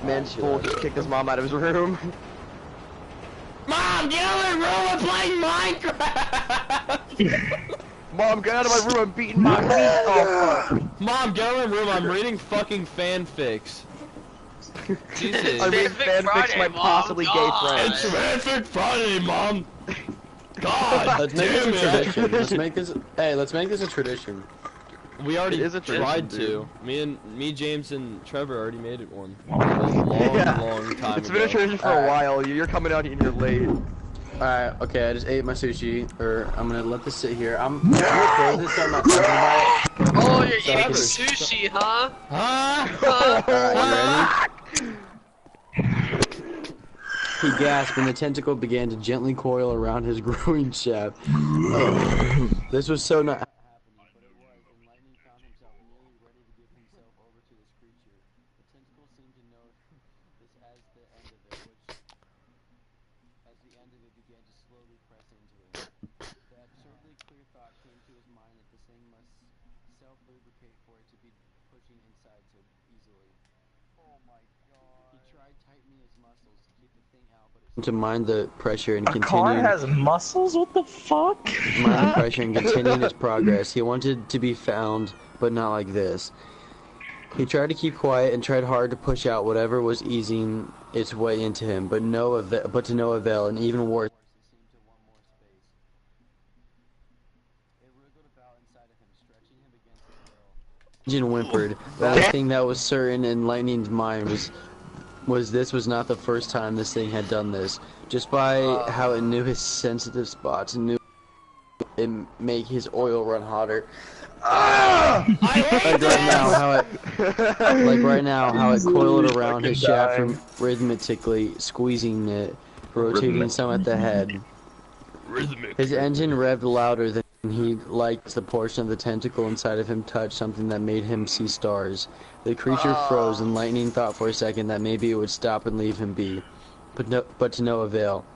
Man's full kicked his mom out of his room. Mom, get out of my room! I'm playing Minecraft! Mom, get out of my room! I'm beating my meat! Oh, fuck. Mom, get out of my room! I'm reading fucking fanfics. Jesus. I'm reading fanfics my possibly gay friend. It's Fic Friday, Mom! God Let's make damn this a it! tradition. Let's make this. Hey, let's make this a tradition. We already tried to. Me, James, and Trevor already made it one. A long time It's been a tradition for a while. You're coming out and you're late. Alright, okay, I just ate my sushi, or I'm gonna let this sit here. I'm gonna throw this on my phone. Oh, you're eating sushi, huh? Alright, you ready? He gasped and the tentacle began to gently coil around his growing shaft. This was so not happening, but it was, and Lightning found himself nearly ready to give himself over to this creature. The tentacle seemed to know this as the end of it, began to slowly press into it. The absurdly clear thought came to his mind that this thing must self-lubricate for it to be pushing inside so easily. Oh my god. He tried tightening his muscles to keep the thing out, but to mind the pressure and continue. Car has muscles? What the fuck? Mind the pressure and continued his progress. He wanted to be found, but not like this. He tried to keep quiet and tried hard to push out whatever was easing its way into him, but to no avail, and even worse, it seemed to want more space. It wriggled about inside of him, stretching him against his will. Engine whimpered. The only thing that was certain in Lightning's mind was this was not the first time this thing had done this. Just by how it knew his sensitive spots and knew it make his oil run hotter. Like right now, how it coiled around his shaft rhythmically, squeezing it, rotating some at the head. His engine revved louder than he liked. The portion of the tentacle inside of him touched something that made him see stars. The creature froze, and Lightning thought for a second that maybe it would stop and leave him be, but to no avail.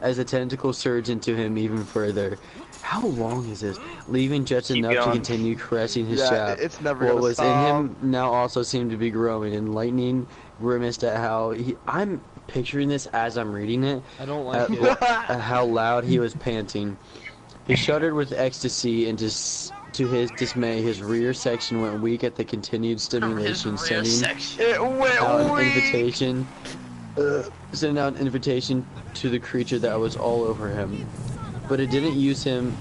As the tentacle surged into him even further. How long is this? Leaving just enough to continue caressing his shaft. It's never what gonna was stop. in him now also seemed to be growing, and Lightning grimaced at how I'm picturing this as I'm reading it. I don't like it. At how loud he was panting. He shuddered with ecstasy, and to his dismay, his rear section went weak at the continued stimulation, sending out an invitation to the creature that was all over him. But it didn't use his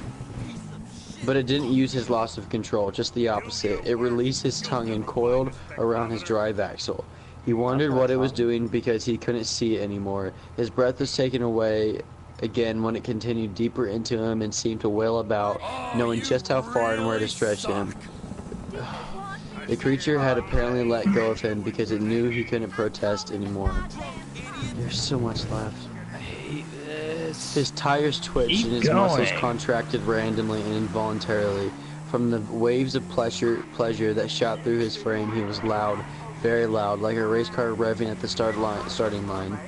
loss of control, just the opposite. It released his tongue and coiled around his drive axle. He wondered what it was doing because he couldn't see it anymore. His breath was taken away again when it continued deeper into him and seemed to wail about, knowing just how far and where to stretch him. The creature had apparently let go of him because it knew he couldn't protest anymore. There's so much left. His tires twitched and his muscles contracted randomly and involuntarily. From the waves of pleasure that shot through his frame, he was loud, very loud, like a race car revving at the starting line.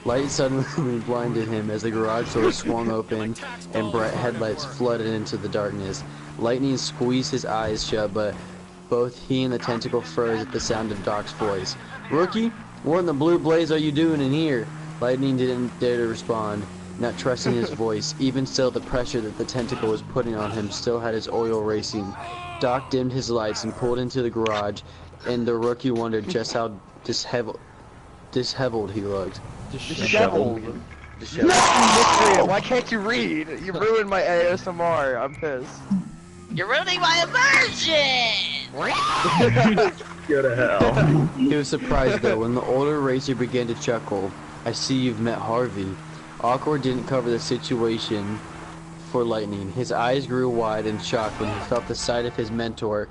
Light suddenly blinded him as the garage door swung open and bright headlights flooded into the darkness. Lightning squeezed his eyes shut, but both he and the tentacle froze at the sound of Doc's voice. "Rookie, what in the blue blaze are you doing in here?" Lightning didn't dare to respond, not trusting his voice. Even still, the pressure that the tentacle was putting on him still had his oil racing. Doc dimmed his lights and pulled into the garage, and the rookie wondered just how disheveled he looked. Disheveled. Why can't you read? You ruined my ASMR. I'm pissed. You're ruining my immersion! Go to hell. He was surprised though when the older racer began to chuckle. "I see you've met Harvey." Awkward didn't cover the situation for Lightning. His eyes grew wide in shock when he felt the sight of his mentor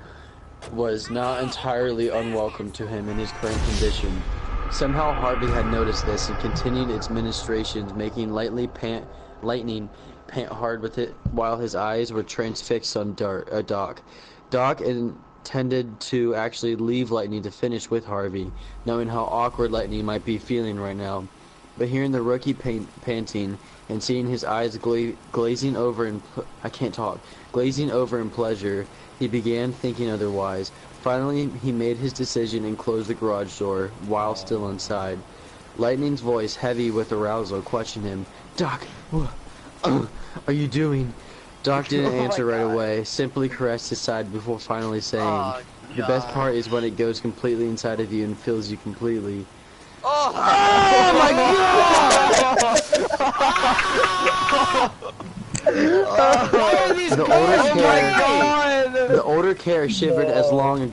was not entirely unwelcome to him in his current condition. Somehow Harvey had noticed this and continued its ministrations, making Lightning pant hard with it while his eyes were transfixed on Doc. Doc intended to actually leave Lightning to finish with Harvey, knowing how awkward Lightning might be feeling right now. But hearing the rookie panting and seeing his eyes glazing over in glazing over in pleasure, he began thinking otherwise. Finally, he made his decision and closed the garage door while still inside. Lightning's voice, heavy with arousal, questioned him. "Doc, what are you doing?" Doc didn't answer right away, simply caressed his side before finally saying, "The best part is when it goes completely inside of you and fills you completely." Oh my Why are these The older care shivered as long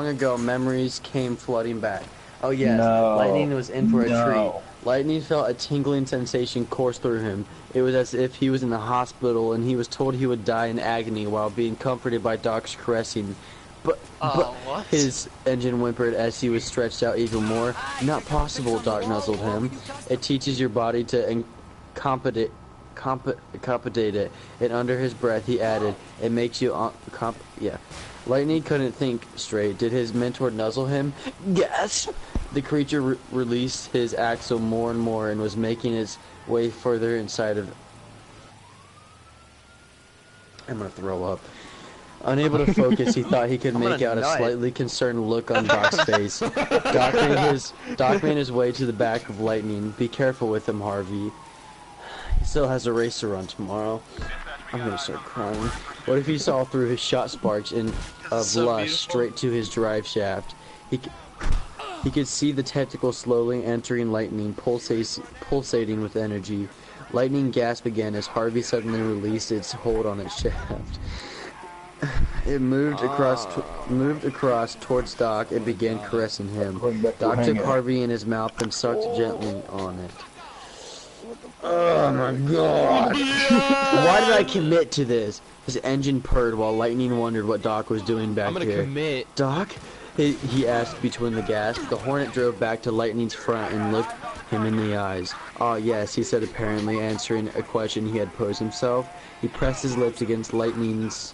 ago memories came flooding back. Oh yes, No. Lightning was in for a No. treat. Lightning felt a tingling sensation course through him. It was as if he was in the hospital and he was told he would die in agony while being comforted by Doc's caressing. But what? his engine whimpered as he was stretched out even more. "Not possible," Doc nuzzled him. "It teaches your body to compensate it." And under his breath he added, "It makes you yeah." Lightning couldn't think straight. Did his mentor nuzzle him? Gasp! The creature released his axle more and more and was making its way further inside of... I'm gonna throw up. Unable to focus, he thought he could make out a slightly concerned look on Doc's face. Doc made his way to the back of Lightning. "Be careful with him, Harvey. He still has a race to run tomorrow." I'm gonna start crying. What if he saw through his shot sparks of lust straight to his drive shaft? He could see the tentacle slowly entering Lightning, pulsating with energy. Lightning gasped again as Harvey suddenly released its hold on its shaft. It moved across towards Doc and began caressing him. Doc took Harvey in his mouth and sucked gently on it. Oh my god! Why did I commit to this? His engine purred while Lightning wondered what Doc was doing back here. I'm gonna commit. "Doc?" he asked between the gasps. The Hornet drove back to Lightning's front and looked him in the eyes. "Ah, yes," he said, apparently answering a question he had posed himself. He pressed his lips against Lightning's.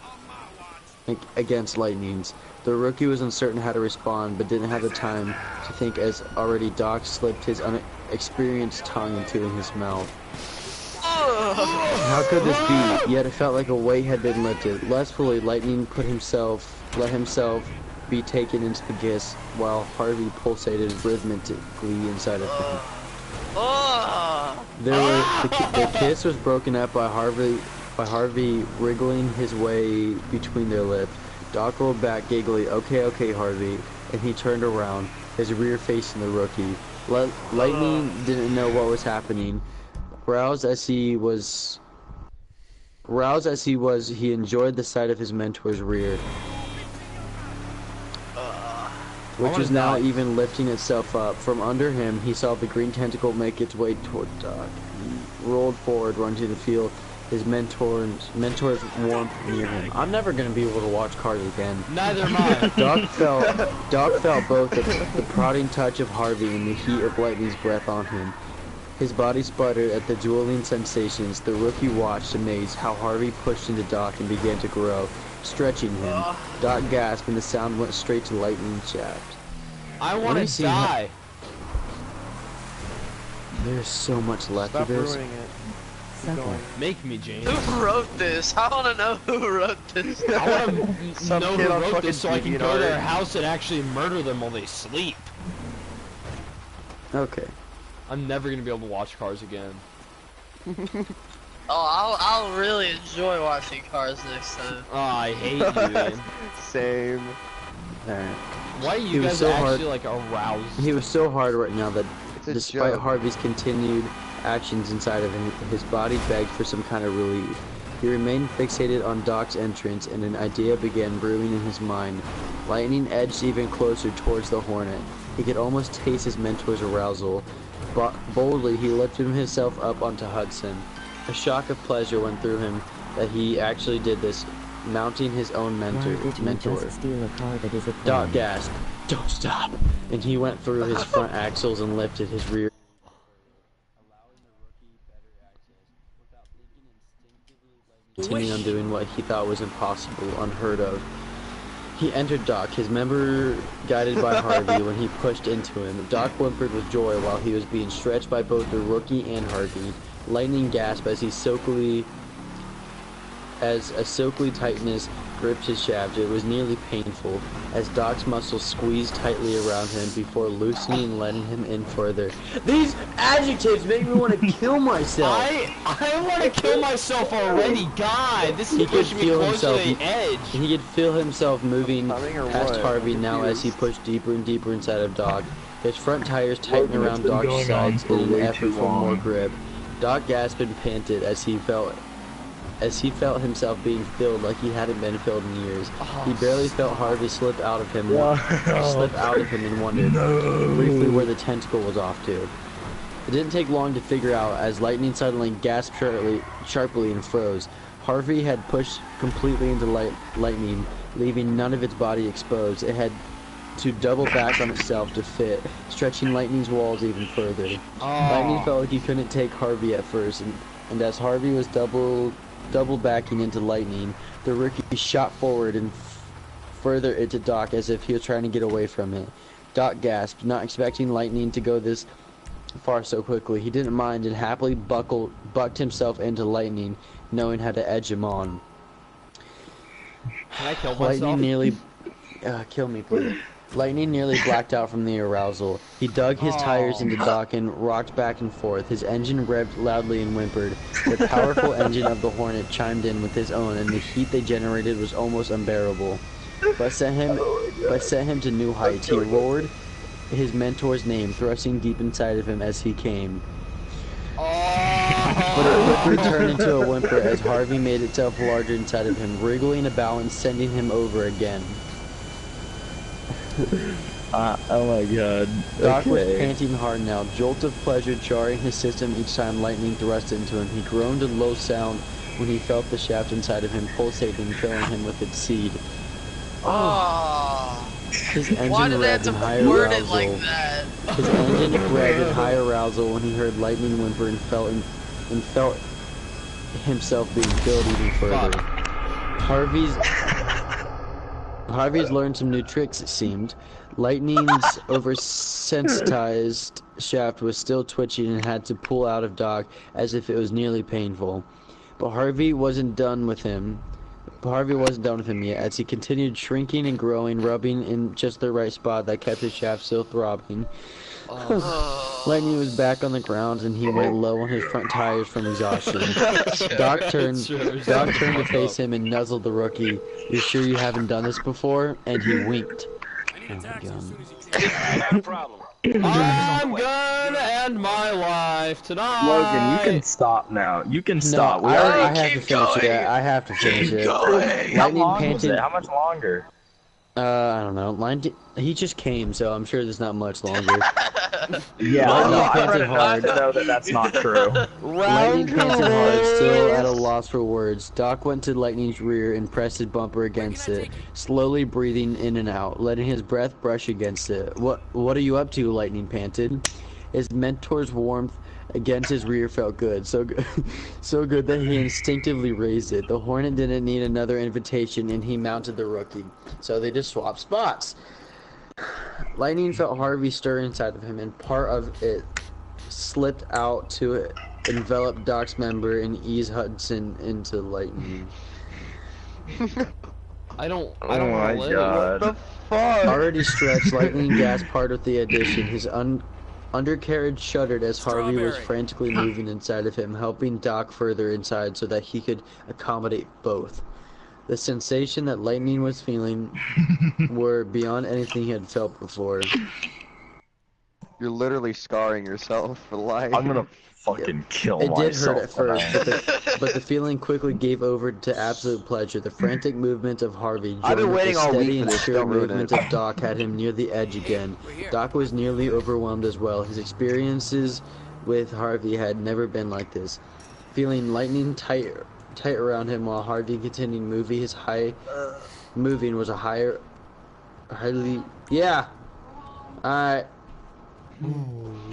The rookie was uncertain how to respond, but didn't have the time to think as already Doc slipped his unexperienced tongue into his mouth. How could this be? Yet it felt like a weight had been lifted. Lustfully, Lightning let himself be taken into the kiss, while Harvey pulsated rhythmically inside of him. The kiss was broken up by Harvey wriggling his way between their lips. Doc rolled back giggly, okay, Harvey," and he turned around, his rear facing the rookie. Lightning didn't know what was happening. Roused as he was, he enjoyed the sight of his mentor's rear, which was now even lifting itself up. From under him, he saw the green tentacle make its way toward Doc. He rolled forward, wanting to feel his mentor's warmth near him. I'm never gonna be able to watch Cars again. Neither am I. Doc felt both the prodding touch of Harvey and the heat of Lightning's breath on him. His body sputtered at the dueling sensations. The rookie watched, amazed, how Harvey pushed into Doc and began to grow, stretching him. Doc gasped and the sound went straight to Lightning's shaft. I want to die. There's so much left of this. Make me, James. Who wrote this? I want to know who wrote this. I want to know who wrote this so I can go to their DeviantArt. house and actually murder them while they sleep. Okay. I'm never gonna be able to watch Cars again. I'll really enjoy watching Cars next time. Oh, I hate you, man. Same. Alright. Why are He you was guys so actually like aroused? He was so hard right now that It's a despite joke. Harvey's continued actions inside of him, his body begged for some kind of relief. He remained fixated on Doc's entrance, and an idea began brewing in his mind. Lightning edged even closer towards the Hornet. He could almost taste his mentor's arousal. Boldly, he lifted himself up onto Hudson. A shock of pleasure went through him that he actually did this, mounting his own mentor. Just steal a car that is a Doc gasped, "Don't stop!" And he went through his front axles and lifted his rear, allowing the rookie better access without thinking, instinctively continuing on doing what he thought was impossible, unheard of. He entered Doc, his member guided by Harvey when he pushed into him. Doc whimpered with joy while he was being stretched by both the rookie and Harvey. Lightning gasped as a silky tightness gripped his shaft. It was nearly painful as Doc's muscles squeezed tightly around him before loosening and letting him in further. These adjectives make me want to kill myself. I want to kill myself already, God. This is pushing me closer to the edge. He could feel himself moving past what? Harvey now as he pushed deeper and deeper inside of Doc. His front tires tightened around Doc's sides in an effort for more grip. Doc gasped and panted as he felt himself being filled like he hadn't been filled in years. He barely felt Harvey slip out of him and wondered briefly where the tentacle was off to. It didn't take long to figure out as lightning suddenly gasped sharply and froze. Harvey had pushed completely into lightning, leaving none of its body exposed. It had to double back on itself to fit, stretching lightning's walls even further. Lightning felt like he couldn't take Harvey at first, and as Harvey was double backing into lightning, the rookie shot forward and further into Doc as if he was trying to get away from it. Doc gasped, not expecting lightning to go this far so quickly. He didn't mind and happily bucked himself into lightning, knowing how to edge him on. Can I kill myself? Lightning nearly kill me, please. Lightning nearly blacked out from the arousal. He dug his tires into Doc and rocked back and forth. His engine revved loudly and whimpered. The powerful engine of the Hornet chimed in with his own, and the heat they generated was almost unbearable. But sent him to new heights. He roared his mentor's name, thrusting deep inside of him as he came. But it quickly turned into a whimper as Harvey made itself larger inside of him, wriggling about and sending him over again. Oh my god. Doc was panting hard now, jolt of pleasure jarring his system each time lightning thrust into him. He groaned a low sound when he felt the shaft inside of him pulsating, filling him with its seed. His engine revved in high arousal. Like that? His engine revved in high arousal when he heard lightning whimper and felt himself being filled even further. Harvey's learned some new tricks, it seemed. Lightning's oversensitized shaft was still twitching and had to pull out of Doc as if it was nearly painful. But Harvey wasn't done with him yet, as he continued shrinking and growing, rubbing in just the right spot that kept his shaft still throbbing. Lightning was back on the ground and he went low on his front tires from exhaustion. Doc turned to face him and nuzzled the rookie. "You sure you haven't done this before?" And he winked. Oh my god. I'm gonna end my life tonight. Logan, you can stop now. You can stop. No, I have to finish it. I have to finish it. How long was it? How much longer? I don't know. He just came, so I'm sure there's not much longer. Yeah, Lightning panted I hard. know that that's not true. Lightning panted hard, still at a loss for words. Doc went to Lightning's rear and pressed his bumper against it, slowly breathing in and out, letting his breath brush against it. What are you up to?" Lightning panted. His mentor's warmth against his rear felt good, so good that he instinctively raised it. The Hornet didn't need another invitation, and he mounted the rookie, so they just swapped spots. Lightning felt Harvey stir inside of him, and part of it slipped out to envelop Doc's member and ease Hudson into Lightning. I don't Oh my want to god. What the fuck? Already stretched, Lightning gasped part with the addition. His undercarriage shuddered as Harvey was frantically moving inside of him, helping Doc further inside so that he could accommodate both. The sensation that Lightning was feeling were beyond anything he had felt before. You're literally scarring yourself for life. I'm gonna fucking kill It did myself. hurt at first, but the feeling quickly gave over to absolute pleasure. The frantic movement of Harvey, I've been joined with waiting the all week steady for and this, sure don't ruin movement it. of Doc had him near the edge again. Doc was nearly overwhelmed as well. His experiences with Harvey had never been like this. Feeling lightning tight around him while Harvey continued moving, moving was a highly, yeah. Alright.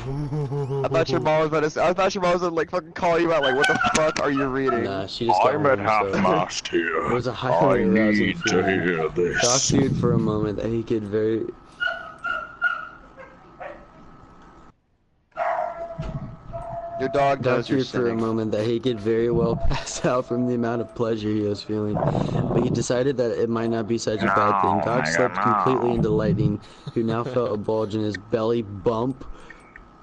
I thought your mom was about to. I thought your mom was gonna like fucking call you out. Like, what the fuck are you reading? Nah, she just got I'm at home, half so mast here. it was a I highly arousing need to feeling. hear Doc this. feared for a moment that he could very... Your dog Doc knows you're feared for a sinning. moment that he could very well pass out from the amount of pleasure he was feeling, but he decided that it might not be such a bad thing. No, Doc nigga, slipped no. completely into Lightning, who now felt a bulge in his belly bump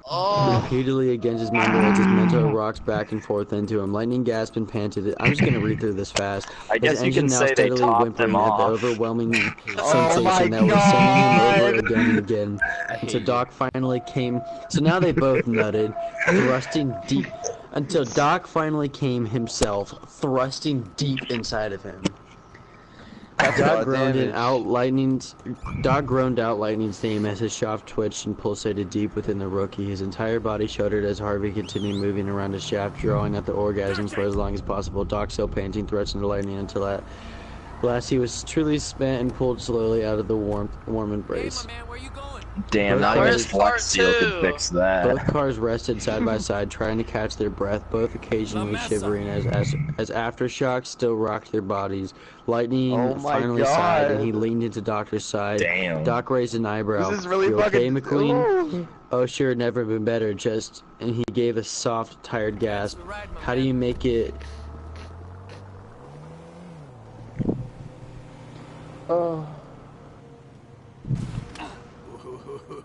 Oh, repeatedly against his member as his mentor rocks back and forth into him. Lightning gasped and panted. I'm just gonna read through this fast. I guess His you engine can now say they steadily topped whimpering him at the off. overwhelming Oh my sensation that was sending him over God. again and again. I And hate so you. Doc finally came. So now they both nutted, thrusting deep until Doc finally came himself, thrusting deep inside of him. Doc groaned out Lightning's name as his shaft twitched and pulsated deep within the rookie. His entire body shuddered as Harvey continued moving around his shaft, drawing at the orgasms for as long as possible. Doc, still panting, threatened Lightning until at last he was truly spent and pulled slowly out of the warm embrace. Damn, not Where's even Flex part Seal could two? fix that. Both cars rested side by side, trying to catch their breath, both occasionally shivering as aftershocks still rocked their bodies. Lightning Oh my finally sighed, and he God. leaned into Doctor's side. Damn. Doc raised an eyebrow. This is really "You okay, fucking. McQueen?" Ooh. "Oh, sure, never been better, just..." And he gave a soft, tired gasp. "How do you make it..."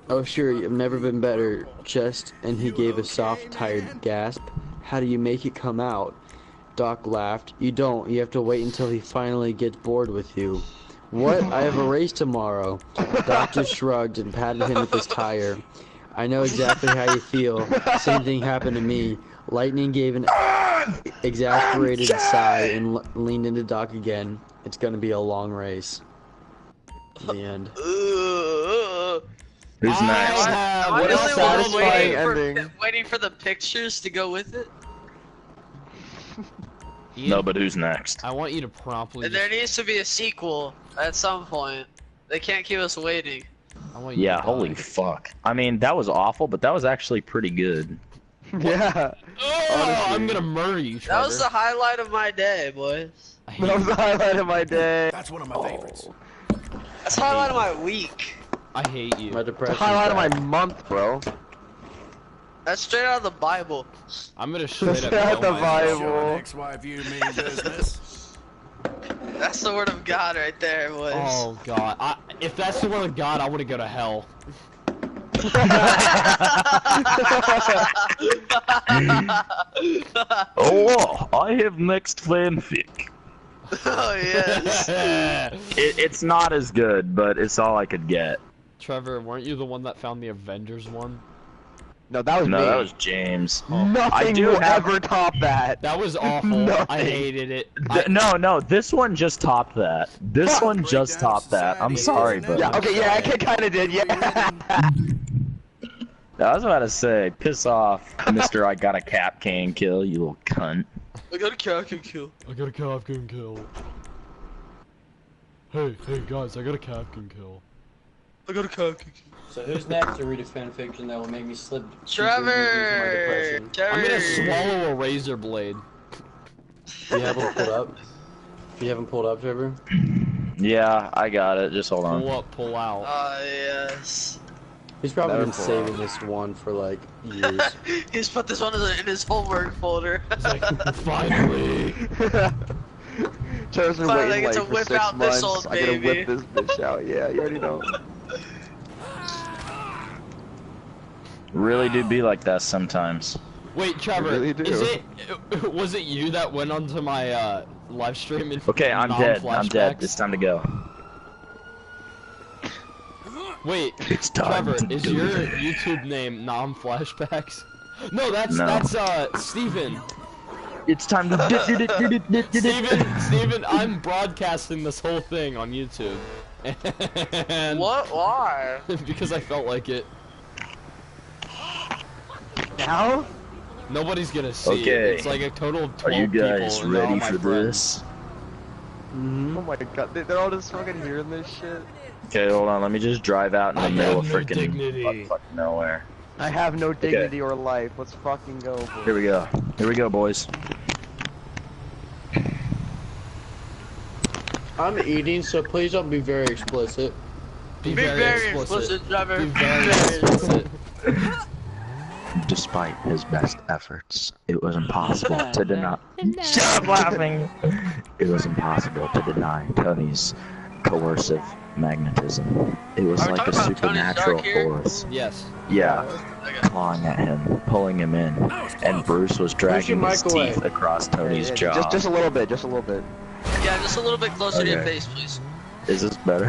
"Oh, sure, you've never been better, just..." And he gave a soft, tired gasp. "How do you make it come out?" Doc laughed. "You don't. You have to wait until he finally gets bored with you." "What? I have a race tomorrow." Doctor shrugged and patted him with his tire. "I know exactly how you feel. Same thing happened to me." Lightning gave an exasperated sigh and leaned into Doc again. "It's gonna be a long race." The end. Who's next? am I What the a only one satisfying waiting ending. waiting for the pictures to go with it? Ian, No, but who's next? I want you to promptly. And there needs to be a sequel at some point. They can't keep us waiting. I want you Yeah, to holy die. fuck. I mean, that was awful, but that was actually pretty good. Yeah. Oh, I'm gonna murder you, Trevor. That was the highlight of my day, boys. I hate That was the highlight of my day. That's one of my favorites. That's the highlight of my week. I hate you. My It's the depression's highlight of my back. month, bro. That's straight out of the Bible. I'm gonna straight up Straight out kill the myself. Bible. Sure, an ex-wife you mean business. That's the word of God right there, boys. Oh god. If that's the word of God, I wanna go to hell. Oh, I have next fanfic. Oh yes. It's not as good, but it's all I could get. Trevor, weren't you the one that found the Avengers one? No, that was No, me. that was James. Nothing I do will have- ever top that. That was awful. Nothing. I hated it. No, this one just topped that. This Fuck. one just topped that. I'm sorry, but Yeah, okay, yeah, I kind of did, yeah. I was about to say, piss off, Mr. I got a cap can kill, you little cunt. I got a Captain Kill. I got a Captain kill. Hey guys, I got a Captain kill. I got a Captain Kill. So who's next to read a fanfiction that will make me slip Trevor! I'm gonna swallow a razor blade. You haven't pulled up? You haven't pulled up, Trevor? Yeah, I got it, just hold on. Pull up, pull out. Yes. He's probably Never been pull saving this one for like years. He's put this one in his homework folder. It's like, finally. Trevor's been Finally, I waiting get to like for whip 6 out this months. old I gotta baby. whip this bitch out. Yeah, you already know. Really do be like that sometimes. Wait, Trevor, really do. was it you that went onto my live stream and Okay, I'm dead. I'm dead. non-flashbacks? It's time to go. Wait, It's time Trevor, to is do your it. YouTube name non-flashbacks? No, that's Steven. It's time to Steven, I'm broadcasting this whole thing on YouTube. And What? Why? because I felt like it. Now? Nobody's gonna see Okay. it. It's like a total of Are 12 you guys people, and they're all ready my for friends. this? Mm-hmm. Oh my god, they're all just fucking hearing this shit. Okay, hold on. Let me just drive out in the I middle have of no freaking dignity. fuck nowhere. I have no dignity or life. Let's fucking go. Boys. Here we go. Here we go, boys. I'm eating, so please don't be very explicit. Be very explicit, Trevor. Be very explicit. Despite his best efforts, it was impossible to deny. Shut up laughing! It was impossible to deny Tony's coercive magnetism. It was Are we like a talking about Tony supernatural Stark here? force. Yes. Yeah, Okay. clawing at him, pulling him in, and Bruce was dragging his teeth across Tony's jaw. Just a little bit. Just a little bit. Yeah, just a little bit closer to your Okay. face, please. Is this better?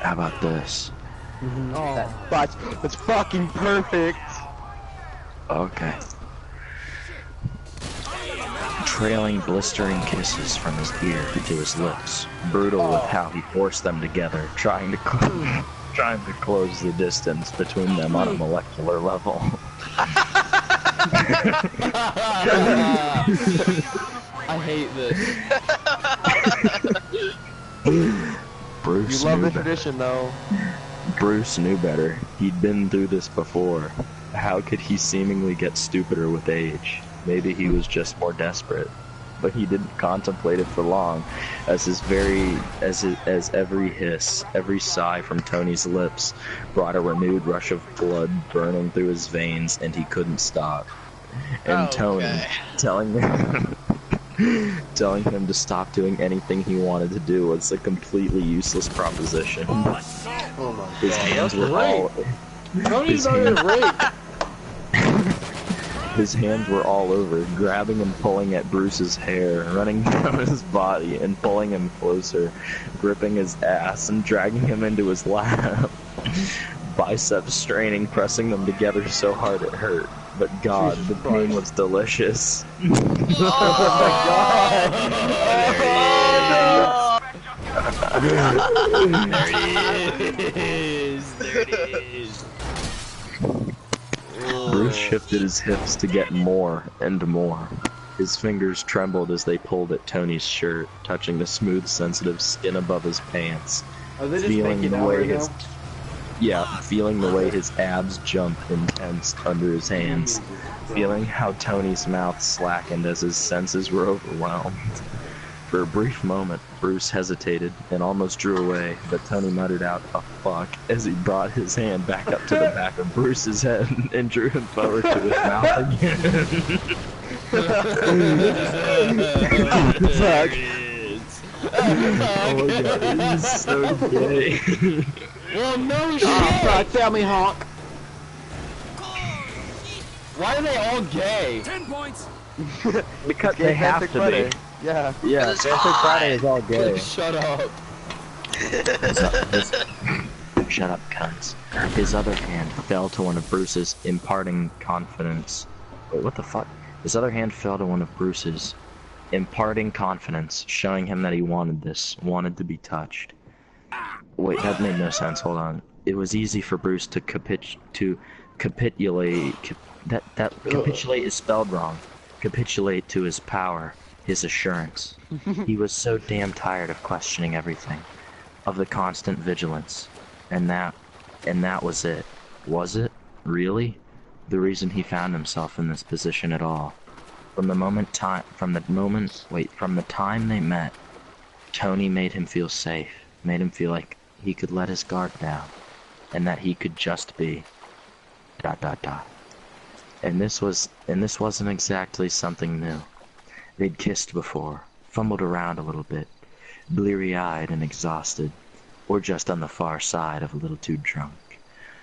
How about this? That's fucking perfect. Okay. Trailing blistering kisses from his ear to his lips, brutal with how he forced them together, trying to close the distance between them on a molecular level. I hate this. Bruce You love knew the better. tradition, though. Bruce knew better. He'd been through this before. How could he seemingly get stupider with age? Maybe he was just more desperate. But he didn't contemplate it for long, as every hiss, every sigh from Tony's lips brought a renewed rush of blood burning through his veins, and he couldn't stop. And Tony, telling him to stop doing anything he wanted to do was a completely useless proposition. Oh my His god. hands That's were great. all Tony's not even rape. his hands were all over, grabbing and pulling at Bruce's hair, running down his body and pulling him closer, gripping his ass and dragging him into his lap. Biceps straining, pressing them together so hard it hurt. But God, the pain was delicious. Bruce shifted his hips to get more and more. His fingers trembled as they pulled at Tony's shirt, touching the smooth, sensitive skin above his pants. Are they just Feeling making the out way right his now? feeling the way his abs jumped and tensed under his hands. Feeling how Tony's mouth slackened as his senses were overwhelmed. For a brief moment, Bruce hesitated and almost drew away, but Tony muttered out a fuck as he brought his hand back up to the back of Bruce's head and drew him forward to his mouth again. Fuck. Oh my god, this is so gay. Well, no shit. Oh, fuck, family honk. Why are they all gay? 10 points. Because they have to be. Yeah. Yeah, It's Fic Friday is all gay. Shut up. Shut up, cunts. His other hand fell to one of Bruce's, imparting confidence. Wait, what the fuck? His other hand fell to one of Bruce's, imparting confidence, showing him that he wanted this, wanted to be touched. Wait, that made no sense. Hold on. It was easy for Bruce to capitulate. Capitulate is spelled wrong. Capitulate to his power, his assurance. He was so damn tired of questioning everything, of the constant vigilance, and that was it. Was it really the reason he found himself in this position at all? From the time they met, Tony made him feel safe, made him feel like he could let his guard down, and that he could just be ... And this wasn't exactly something new. They'd kissed before, fumbled around a little bit, bleary-eyed and exhausted, or just on the far side of a little too drunk.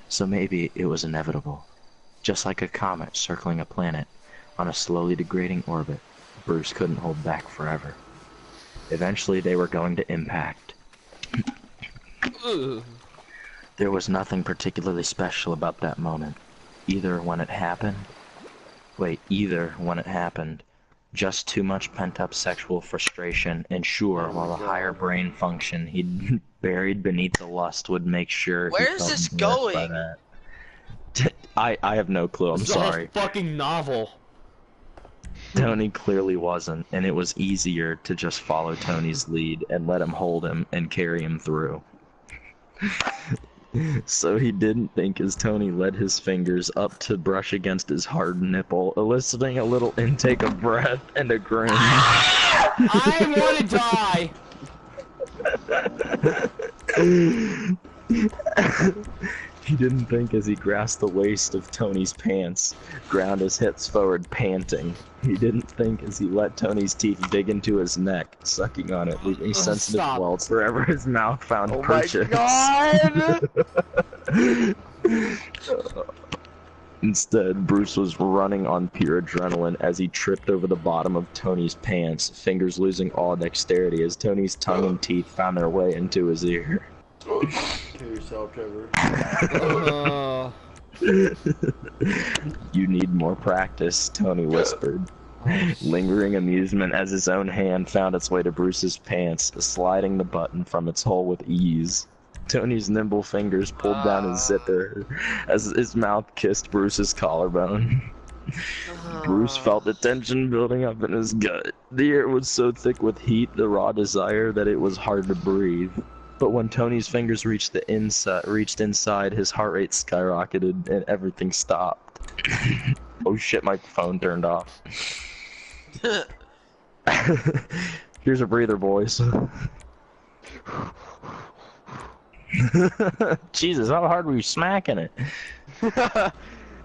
So maybe it was inevitable. Just like a comet circling a planet on a slowly degrading orbit, Bruce couldn't hold back forever. Eventually they were going to impact. There was nothing particularly special about that moment. Either when it happened, just too much pent-up sexual frustration, and sure, while a higher brain function he'd buried beneath the lust would make sure he Where's felt this embarrassed by going? that. I have no clue, I'm This is all sorry. fucking novel. Tony clearly wasn't, and it was easier to just follow Tony's lead and let him hold him and carry him through. So he didn't think as Tony led his fingers up to brush against his hard nipple, eliciting a little intake of breath and a grin. I want to die! He didn't think as he grasped the waist of Tony's pants, ground his hips forward, panting. He didn't think as he let Tony's teeth dig into his neck, sucking on it, leaving sensitive stop. welts wherever his mouth found Oh purchase. my god! Instead, Bruce was running on pure adrenaline as he tripped over the bottom of Tony's pants, fingers losing all dexterity as Tony's tongue and teeth found their way into his ear. Kill yourself, Trevor. You need more practice, Tony whispered. Lingering amusement as his own hand found its way to Bruce's pants, sliding the button from its hole with ease. Tony's nimble fingers pulled down his zipper as his mouth kissed Bruce's collarbone. Bruce felt the tension building up in his gut. The air was so thick with heat, the raw desire, that it was hard to breathe. But when Tony's fingers reached inside, his heart rate skyrocketed and everything stopped. Oh shit, my phone turned off. Here's a breather, boys. Jesus, how hard were you smacking it?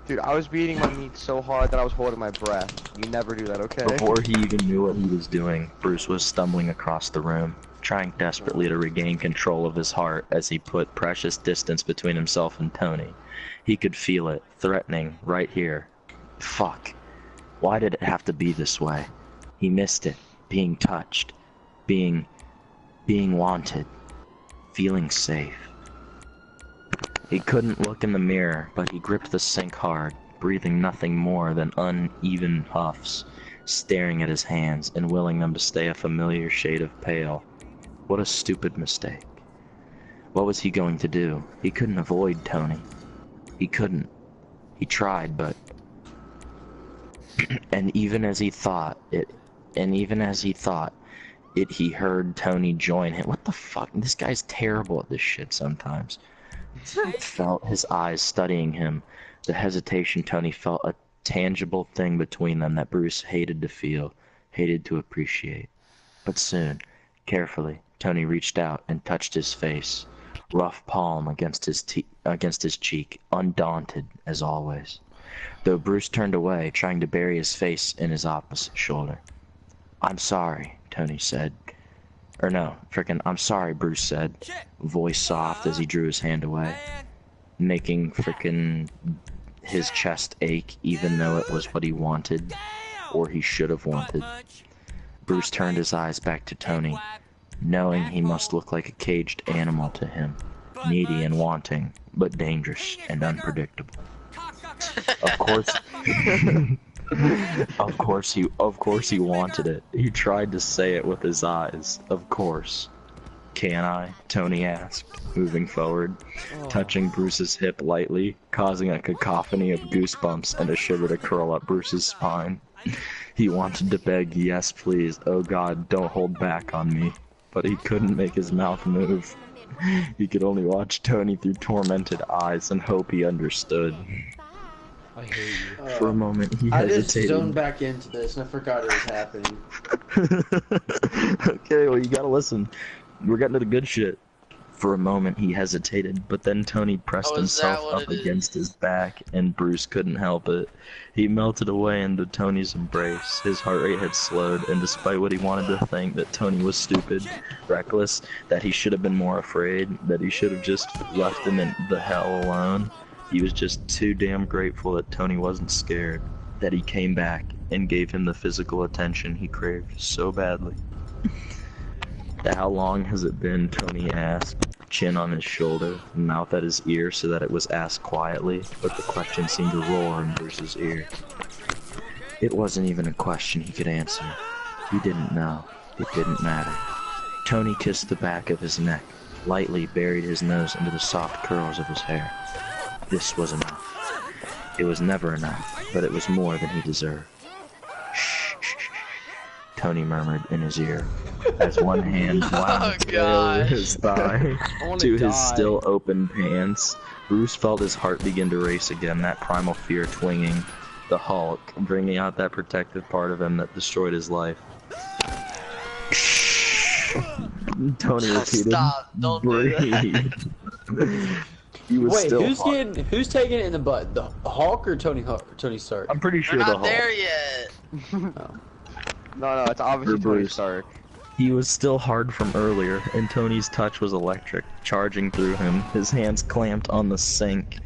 Dude, I was beating my meat so hard that I was holding my breath. You never do that, okay? Before he even knew what he was doing, Bruce was stumbling across the room, trying desperately to regain control of his heart as he put precious distance between himself and Tony. He could feel it, threatening, right here. Fuck. Why did it have to be this way? He missed it. Being touched. Being wanted. Feeling safe. He couldn't look in the mirror, but he gripped the sink hard, breathing nothing more than uneven huffs, staring at his hands and willing them to stay a familiar shade of pale. What a stupid mistake. What was he going to do? He couldn't avoid Tony. He couldn't. He tried, but... and even as he thought it, he heard Tony join him. What the fuck? This guy's terrible at this shit sometimes. Felt his eyes studying him. The hesitation Tony felt, a tangible thing between them that Bruce hated to feel, hated to appreciate. But soon, carefully, Tony reached out and touched his face, rough palm against his cheek, undaunted as always. Though Bruce turned away, trying to bury his face in his opposite shoulder. "I'm sorry," Tony said. Or no, I'm sorry, Bruce said, voice soft as he drew his hand away, making his chest ache even though it was what he wanted, or he should have wanted. Bruce turned his eyes back to Tony, knowing he must look like a caged animal to him, needy and wanting, but dangerous and unpredictable. Of course he wanted it. He tried to say it with his eyes. Of course. "Can I?" Tony asked, moving forward, touching Bruce's hip lightly, causing a cacophony of goosebumps and a shiver to curl up Bruce's spine. He wanted to beg, "Yes, please. Oh God, don't hold back on me." But he couldn't make his mouth move. He could only watch Tony through tormented eyes and hope he understood. I hate you. For a moment, he I hesitated. just zoned back into this and I forgot it was happening. Okay, well, you gotta listen. We're getting to the good shit. For a moment, he hesitated, but then Tony pressed himself up against his back, and Bruce couldn't help it. He melted away into Tony's embrace. His heart rate had slowed, and despite what he wanted to think, that Tony was stupid, reckless, that he should have been more afraid, that he should have just left him in the hell alone, he was just too damn grateful that Tony wasn't scared, that he came back and gave him the physical attention he craved so badly. "How long has it been?" Tony asked, chin on his shoulder, mouth at his ear so that it was asked quietly, but the question seemed to roar in Bruce's ear. It wasn't even a question he could answer. He didn't know. It didn't matter. Tony kissed the back of his neck, lightly buried his nose into the soft curls of his hair. This was enough. It was never enough, but it was more than he deserved. Shh, shh, shh. Tony murmured in his ear, as one hand wound over his thigh to his still open pants. Bruce felt his heart begin to race again, that primal fear twinging the Hulk, bringing out that protective part of him that destroyed his life. Tony repeated, Stop, don't do breathe. He was Wait, still who's taking it in the butt? The Hulk or Tony Stark? I'm pretty sure We're the not Hulk. there yet. No, it's obviously Tony Bruce. Stark. He was still hard from earlier, and Tony's touch was electric, charging through him. His hands clamped on the sink,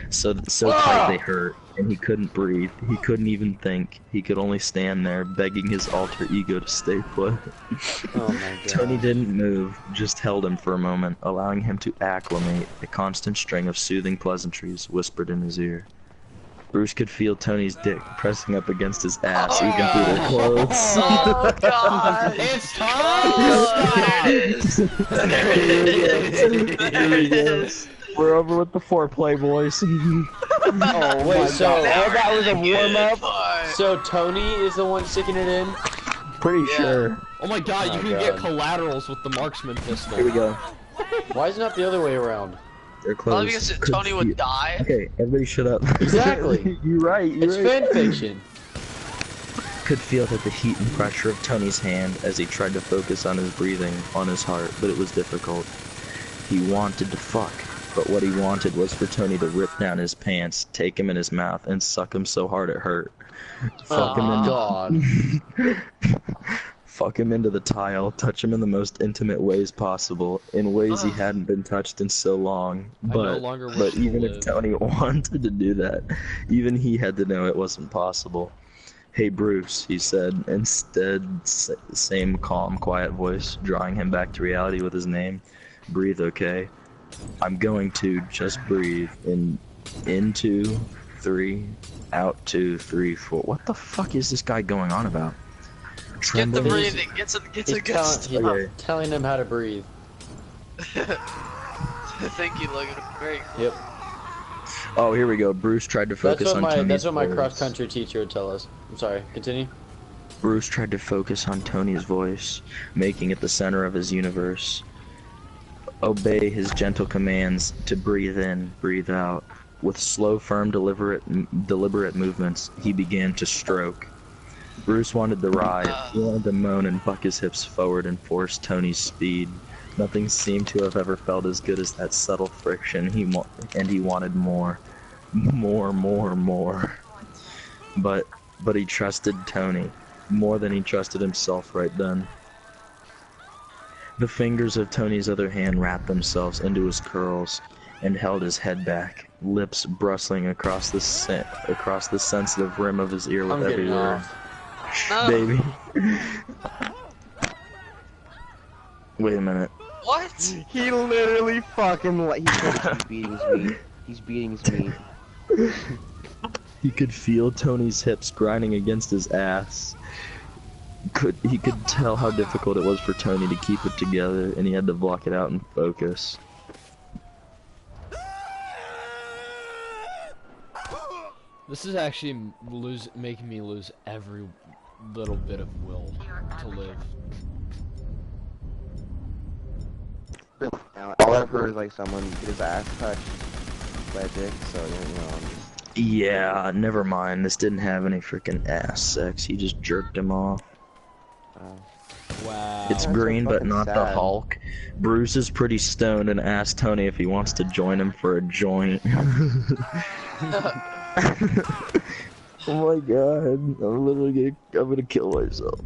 so tight they hurt, and he couldn't breathe. He couldn't even think. He could only stand there, begging his alter ego to stay put. Oh my god. Tony didn't move, just held him for a moment, allowing him to acclimate. A constant string of soothing pleasantries whispered in his ear. Bruce could feel Tony's dick pressing up against his ass, even through their clothes. Oh god! It's time! There it is! We're over with the foreplay, boys. Oh wait, so all that was a warm up. Part. So Tony is the one sticking it in. Pretty sure. Oh my god, you Oh can god. get collaterals with the marksman pistol. Here we go. Why is it not the other way around? They're Probably close. because Tony would die. Okay, everybody shut up. Exactly. You're right, It's fan fiction. Could feel that the heat and pressure of Tony's hand as he tried to focus on his breathing, on his heart, but it was difficult. He wanted to fuck, but what he wanted was for Tony to rip down his pants, take him in his mouth, and suck him so hard it hurt. Fuck him in God. Fuck him into the tile, touch him in the most intimate ways possible, in ways he hadn't been touched in so long. no longer wish But to even if live. Tony wanted to do that, even he had to know it wasn't possible. Hey Bruce, he said, instead, same calm, quiet voice, drawing him back to reality with his name. Breathe, okay? I'm going to just breathe. In 2, 3, out 2, 3, 4. What the fuck is this guy going on about? Get the Trembling? breathing. Get some good stuff. Okay. Telling him how to breathe. Thank you, Logan. Very cool. Yep. Oh, here we go. Bruce tried to focus on Tony's That's what my voice. cross country teacher would tell us. I'm sorry. Continue. Bruce tried to focus on Tony's voice, making it the center of his universe. Obey his gentle commands to breathe in, breathe out. With slow, firm, deliberate movements, he began to stroke. Bruce wanted to ride. He wanted to moan and buck his hips forward and force Tony's speed. Nothing seemed to have ever felt as good as that subtle friction, and he wanted more. More. But he trusted Tony, more than he trusted himself right then. The fingers of Tony's other hand wrapped themselves into his curls and held his head back, lips bristling across the sensitive rim of his ear with I'm every getting word. off. No. Baby. Wait a minute. What? He literally fucking he's beating his meat. He's beating his meat. He could feel Tony's hips grinding against his ass. He could tell how difficult it was for Tony to keep it together, and he had to block it out and focus. This is actually making me lose every little bit of will to live. All I've heard is like someone get his ass touched by a dick, so you know. I'm just... Yeah, never mind. This didn't have any freaking ass sex. He just jerked him off. Wow. It's That's green, so but fucking not the sad. Hulk. Bruce is pretty stoned and asked Tony if he wants to join him for a joint. Oh my god, I'm gonna kill myself.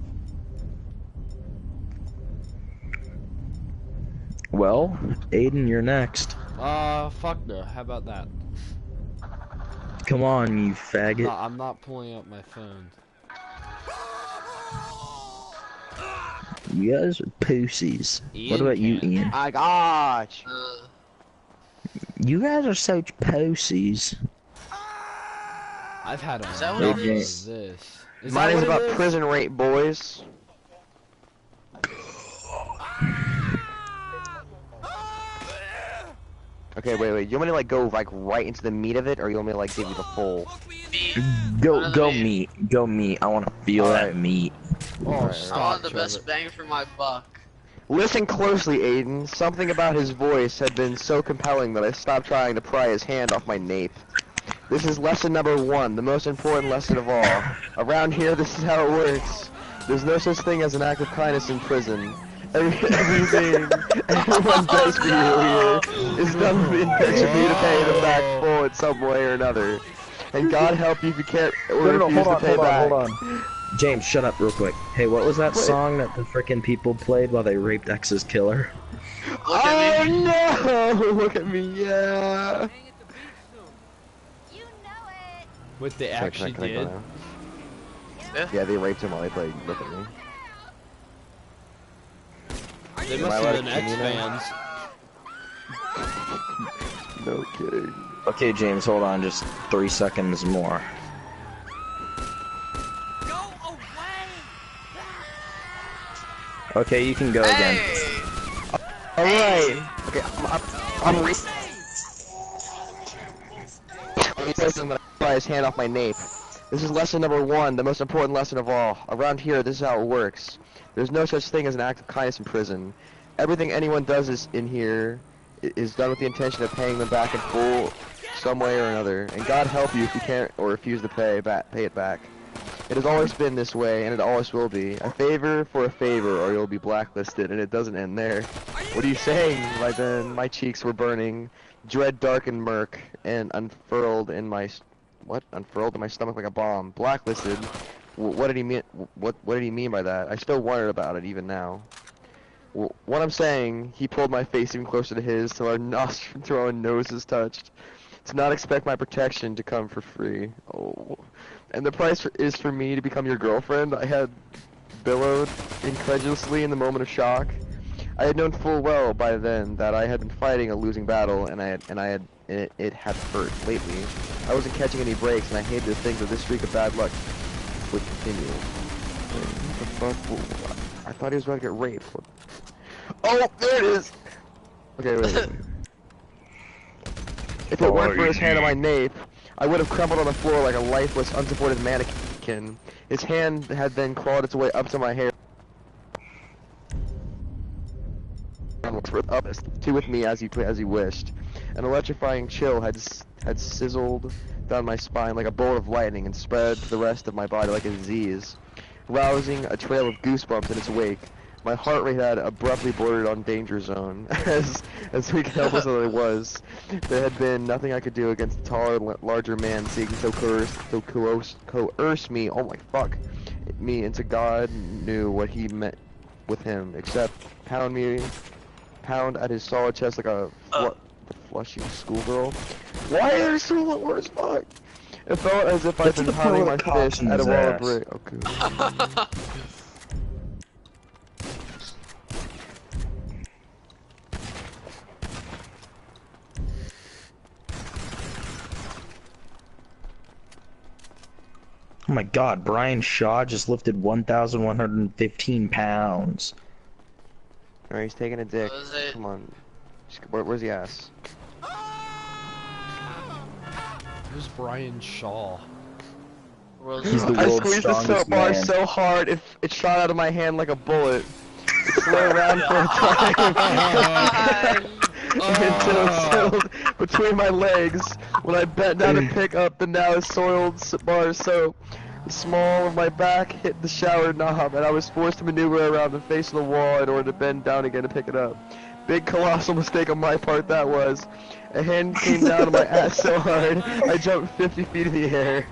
Well, Aiden, you're next. Fuck no. How about that? Come on, you faggot. No, I'm not pulling up my phone. You guys are pussies. Ian What about you, can. Ian? I got you. You guys are such pussies. I've had Is that what enough it of is? this. Is Mine that is what about it is? prison rape, boys. Okay, wait. You want me to like go like right into the meat of it, or you want me to like give you the full? Go meat. I want to feel that meat. Oh, Alright. I stop, want the Trevor. best bang for my buck. Listen closely, Aiden. Something about his voice had been so compelling that I stopped trying to pry his hand off my nape. This is lesson number 1, the most important lesson of all. Around here, this is how it works. There's no such thing as an act of kindness in prison. Everything anyone does for you here is done with the intention for you to pay them back full in some way or another. And God help you if you can't or refuse to pay back. hold on. James, shut up real quick. Hey, what was that song that the frickin' people played while they raped X's killer? Look at me. Oh no! Look at me, yeah. What they actually Can I go did. now? Yeah, they raped him while they played Look at Me. They Am must I have allowed been to continue X-Fans. No kidding. Okay, James, hold on just 3 seconds more. Okay, you can go again. Hey! Alright! Okay, I'm replacing that I pry his hand off my nape. This is lesson number 1, the most important lesson of all. Around here, this is how it works. There's no such thing as an act of kindness in prison. Everything anyone does in here is done with the intention of paying them back in full, some way or another. And God help you if you can't or refuse to pay it back. It has always been this way, and it always will be. A favor for a favor, or you'll be blacklisted, and it doesn't end there. What are you saying? By then, my cheeks were burning, dread darkened murk, and unfurled in my stomach like a bomb. Blacklisted. What did he mean? What did he mean by that? I still wonder about it even now. What I'm saying, he pulled my face even closer to his, till our till our noses touched. To not expect my protection to come for free. Oh. And the price is for me to become your girlfriend? I had bellowed incredulously in the moment of shock. I had known full well by then that I had been fighting a losing battle, and it had hurt lately. I wasn't catching any breaks, and I hated to think that this streak of bad luck would continue. What the fuck? I thought he was about to get raped. Oh, there it is! Okay, wait. If it weren't for his hand on my nape, I would have crumpled on the floor like a lifeless, unsupported mannequin. His hand had then clawed its way up to my hair. Up to with me as he wished. An electrifying chill had sizzled down my spine like a bolt of lightning and spread to the rest of my body like a disease, rousing a trail of goosebumps in its wake. My heart rate had abruptly bordered on danger zone. As weak and helpless as I was, there had been nothing I could do against the taller, larger man seeking to coerce me. Oh my fuck, me into God knew what he meant with him, except pound at his solid chest like a flushing schoolgirl. Why are there so much worse? Fuck. It felt as if I'd been pounding my fist at a wall of brick. Okay. Oh my god, Brian Shaw just lifted 1,115 pounds. Alright, he's taking a dick. Come on. Where's the ass? Who's Brian Shaw? He's the I world's squeezed the soap strongest bar man. so hard it shot out of my hand like a bullet. It slowed around for a time until it settled between my legs when I bent down to pick up the now soiled bar of soap. The small of my back hit the shower knob, and I was forced to maneuver around the face of the wall in order to bend down again to pick it up. Big colossal mistake on my part that was. A hand came down on my ass so hard, I jumped 50 feet in the air.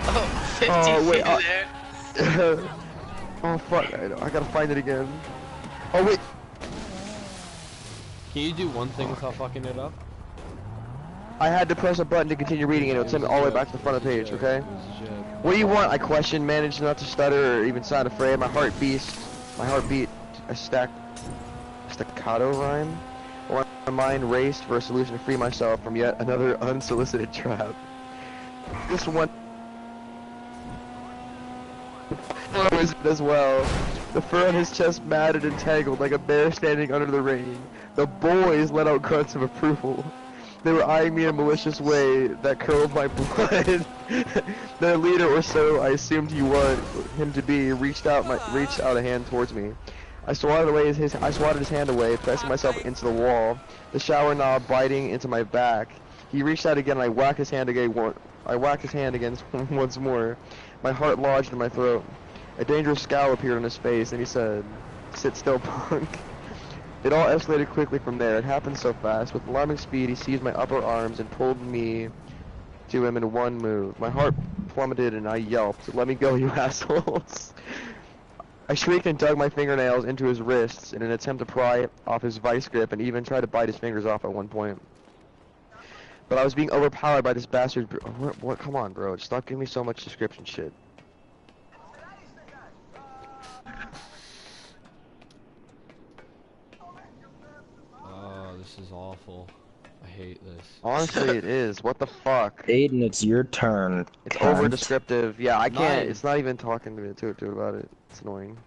Oh, 50 Oh, wait, feet in there. Oh fuck, I gotta find it again. Oh wait. Can you do one thing without fucking it up? I had to press a button to continue reading it. It would send me all the way back to the front of the page, okay? What do you want? I questioned, managed not to stutter or even sound afraid. My heart beat a staccato rhyme. While my mind raced for a solution to free myself from yet another unsolicited trap. This one was as well. The fur on his chest matted and tangled like a bear standing under the rain. The boys let out grunts of approval. They were eyeing me in a malicious way that curdled my blood. Then a leader, or so I assumed him to be, reached out a hand towards me. I swatted his hand away, pressing myself into the wall, the shower knob biting into my back. He reached out again, and I whacked his hand again once more. My heart lodged in my throat. A dangerous scowl appeared on his face, and he said, "Sit still, punk." It all escalated quickly from there. It happened so fast. With alarming speed, he seized my upper arms and pulled me to him in one move. My heart plummeted and I yelped, "Let me go, you assholes." I shrieked and dug my fingernails into his wrists in an attempt to pry off his vice grip and even tried to bite his fingers off at one point. But I was being overpowered by this bastard. What? Come on, bro. Stop giving me so much description shit. This is awful. I hate this. Honestly, it is. What the fuck? Aiden, it's your turn. It's cunt. over descriptive. Yeah, I can't. Mine. It's not even talking to me about it. It's annoying.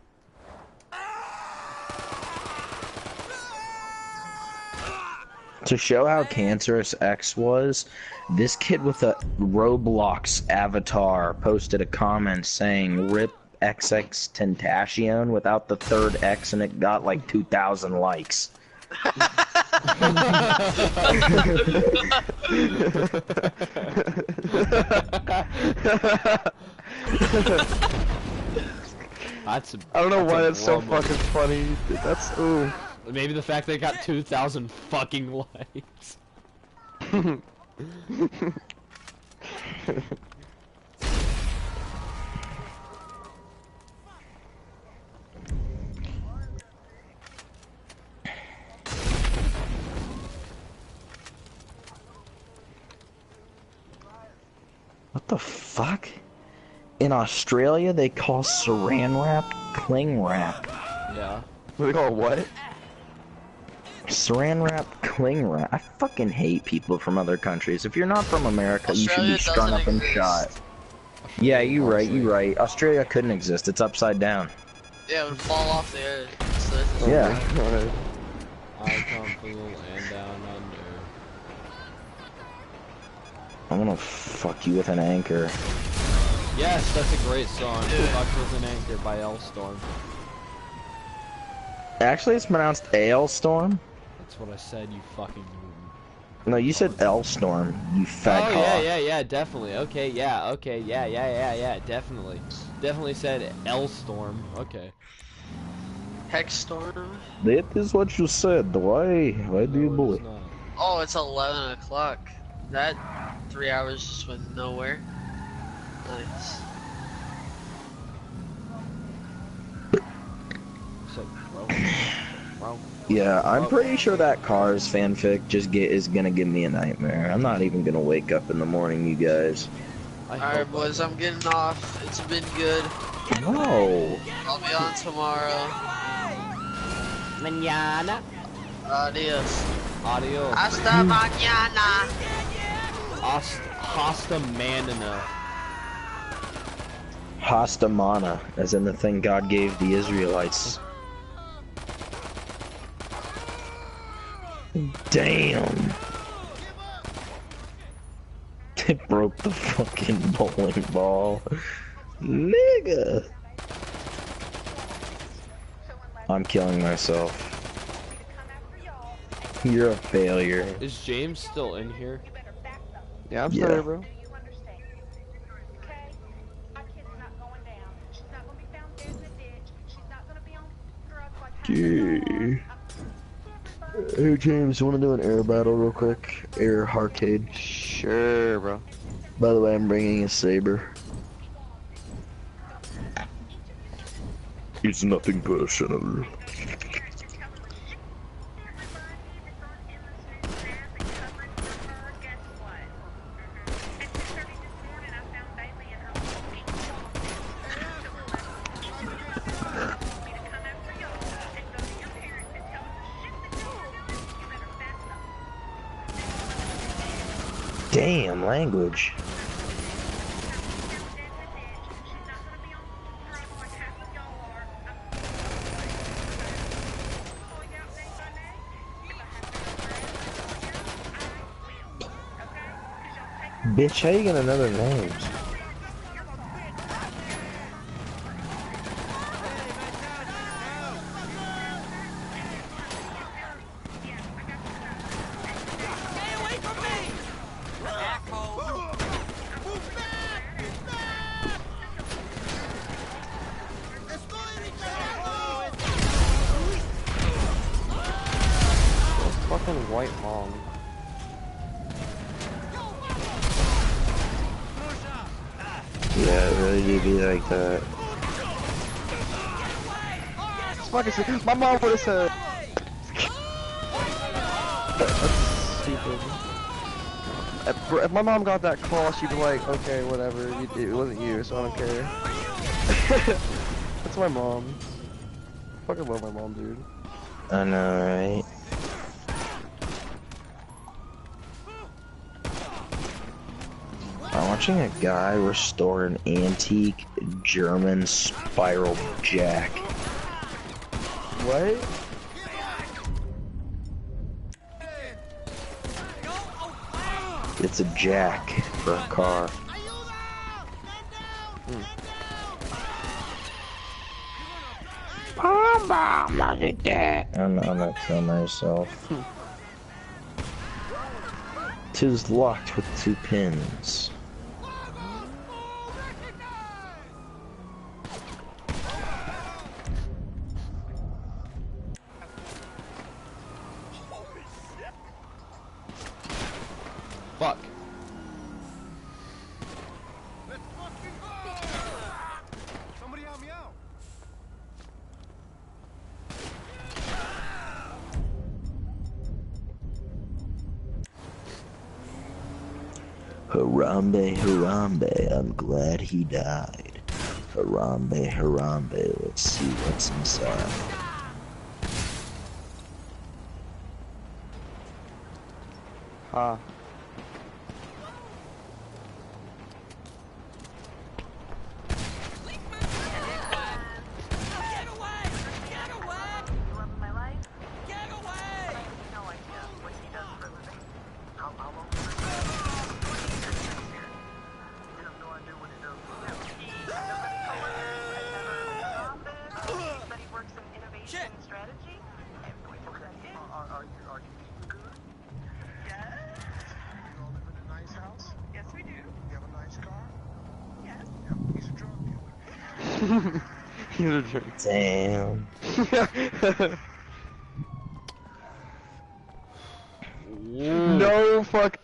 To show how cancerous X was, this kid with a Roblox avatar posted a comment saying "RIP XX Tentacion" without the third X, and it got like 2,000 likes. That's I don't know why a that's so glum one. fucking funny. That's ooh. Maybe the fact they got 2,000 fucking likes. What the fuck? In Australia, they call saran wrap cling wrap. Yeah. What do they call it? What? Saran wrap cling wrap. I fucking hate people from other countries. If you're not from America, you should Australia be strung up doesn't and exist. shot. Yeah, you're right. Australia couldn't exist. It's upside down. Yeah, it would fall off the earth. So Oh Yeah. my God. I come from the land down under. I'm gonna fuck you with an anchor. Yes, that's a great song. Fucked with an Anchor by L-Storm. Actually, it's pronounced Ailstorm. That's what I said, you fucking... No, you said L-Storm, you fat Oh, cock. yeah, definitely. Okay, yeah, definitely. Definitely said L-Storm. Okay. Hexstorm? That is what you said. Why do you No, bully? it's not. Oh, it's 11 o'clock. That 3 hours just went nowhere. Nice. Said, bro. Yeah, I'm pretty sure that Cars fanfic is gonna give me a nightmare. I'm not even gonna wake up in the morning, you guys. Alright, boys, I'm getting off. It's been good. No. I'll be on tomorrow. Mañana. Adios. Adios. Hasta mañana. Hasta manana. Hastamana, as in the thing God gave the Israelites. Damn. It broke the fucking bowling ball. Nigga. I'm killing myself. You're a failure. Is James still in here? Yeah, I'm Yeah. sorry, bro. Yeah. Hey James, you wanna do an air battle real quick? Air arcade. Sure, bro. By the way, I'm bringing a saber. It's nothing personal. Damn, language. Bitch, how you gonna know their names? Fucking white mom. Yeah, it really do be like that. It's fucking stupid. My mom would've said. That's stupid. If my mom got that call, she'd be like, okay, whatever, it wasn't you, so I don't care. That's my mom. Fucking love my mom, dude. I know, right? I'm watching a guy restore an antique German spiral jack. What? It's a jack for a car. Look at that. I'm gonna kill myself. Tis locked with 2 pins. Fuck. Somebody help me out. Harambe, Harambe, I'm glad he died. Harambe, Harambe, let's see what's inside. Ha. He's a jerk. Damn. No fuck.